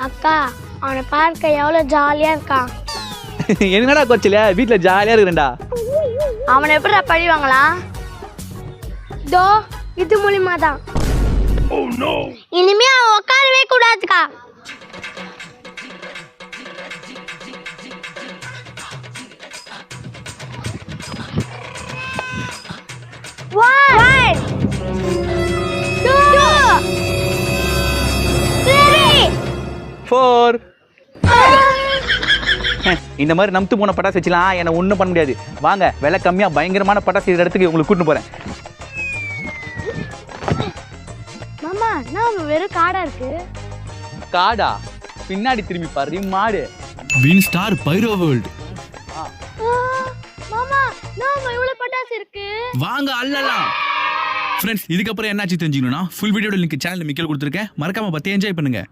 அக்கா அவனை பார்க்க எவ்வளவு ஜாலியா இருக்கான். என்னடா கொச்சில வீட்டுல ஜாலியா இருக்கிறேன்டா. அவனை எப்படி பழி வாங்கலாம்? தோ இது மூலியமா தான். இனிமே அவன் உட்காரவே கூடாதுக்கா. One, two, three, 4. இந்த மாதிரி நம்த்து போன பட்டாசு வச்சுலாம் என்ன ஒன்றும் பண்ண முடியாது. வாங்க விலை கம்மியா பயங்கரமான பட்டாசு இருக்கிற இடத்துக்கு உங்களுக்கு கூட்டிட்டு போறேன். மாமா நான் வெறும் காடா இருக்கு. காடா? பின்னாடி திரும்பி பாரு மாடு. Win star pyro world. மாமா நான் இவ்வளவு பட்டாசு இருக்கு. வாங்க அல்லலாம். ஃப்ரெண்ட்ஸ் இதுக்கப்புறம் என்னாச்சு தெரிஞ்சுக்கணும்னா ஃபுல் வீடியோட லிங்க் சேனல்ல மிக்கல் கொடுத்துருக்கேன். மறக்காம பார்த்து என்ஜாய் பண்ணுங்க.